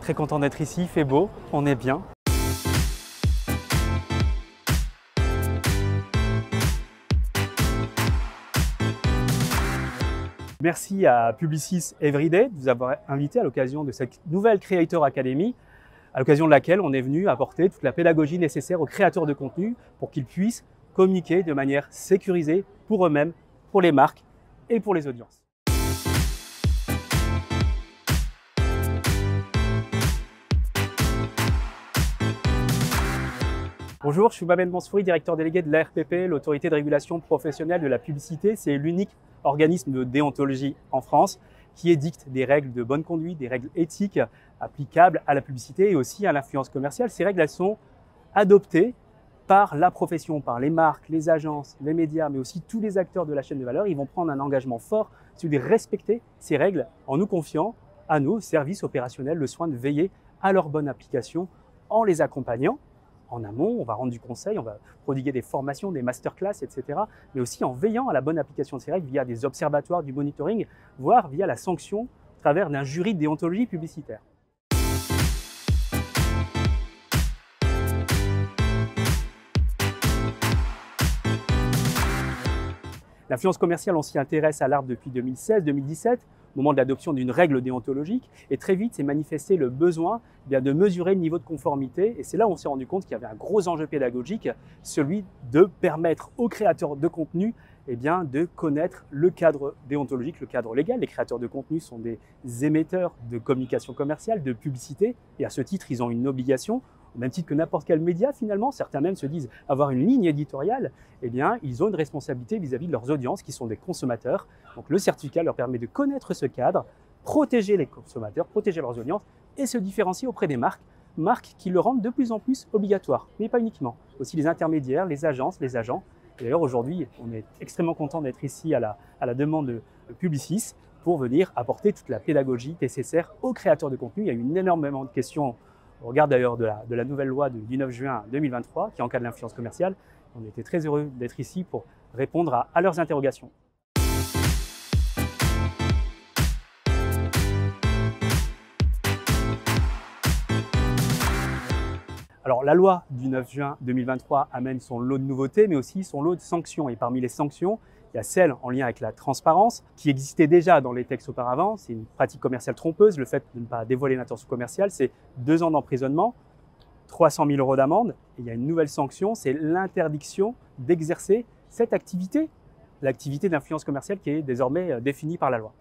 Très content d'être ici, il fait beau, on est bien. Merci à Publicis Everyday de nous avoir invités à l'occasion de cette nouvelle Creator Academy, à l'occasion de laquelle on est venu apporter toute la pédagogie nécessaire aux créateurs de contenu pour qu'ils puissent communiquer de manière sécurisée pour eux-mêmes, pour les marques et pour les audiences. Bonjour, je suis Mohamed Mansouri, directeur délégué de l'ARPP, l'autorité de régulation professionnelle de la publicité. C'est l'unique organisme de déontologie en France qui édicte des règles de bonne conduite, des règles éthiques applicables à la publicité et aussi à l'influence commerciale. Ces règles, elles sont adoptées par la profession, par les marques, les agences, les médias, mais aussi tous les acteurs de la chaîne de valeur. Ils vont prendre un engagement fort, celui de respecter ces règles en nous confiant à nos services opérationnels le soin de veiller à leur bonne application en les accompagnant. En amont, on va rendre du conseil, on va prodiguer des formations, des masterclass, etc. Mais aussi en veillant à la bonne application de ces règles via des observatoires, du monitoring, voire via la sanction au travers d'un jury de déontologie publicitaire. L'influence commerciale, on s'y intéresse à l'ARPE depuis 2016-2017, au moment de l'adoption d'une règle déontologique. Et très vite, s'est manifesté le besoin de mesurer le niveau de conformité. Et c'est là où on s'est rendu compte qu'il y avait un gros enjeu pédagogique, celui de permettre aux créateurs de contenu de connaître le cadre déontologique, le cadre légal. Les créateurs de contenu sont des émetteurs de communication commerciale, de publicité. Et à ce titre, ils ont une obligation. Au même titre que n'importe quel média finalement, certains même se disent avoir une ligne éditoriale, ils ont une responsabilité vis-à-vis de leurs audiences qui sont des consommateurs. Donc le certificat leur permet de connaître ce cadre, protéger les consommateurs, protéger leurs audiences et se différencier auprès des marques qui le rendent de plus en plus obligatoire, mais pas uniquement. Aussi les intermédiaires, les agences, les agents. Et d'ailleurs aujourd'hui, on est extrêmement content d'être ici à la demande de Publicis pour venir apporter toute la pédagogie nécessaire aux créateurs de contenu. Il y a eu énormément de questions au regard d'ailleurs de la nouvelle loi du 9 juin 2023 qui encadre l'influence commerciale. On était très heureux d'être ici pour répondre à leurs interrogations. Alors la loi du 9 juin 2023 amène son lot de nouveautés, mais aussi son lot de sanctions. Et parmi les sanctions, il y a celle en lien avec la transparence, qui existait déjà dans les textes auparavant. C'est une pratique commerciale trompeuse, le fait de ne pas dévoiler l'intention commerciale, c'est 2 ans d'emprisonnement, 300 000 € d'amende. Et il y a une nouvelle sanction, c'est l'interdiction d'exercer cette activité, l'activité d'influence commerciale qui est désormais définie par la loi.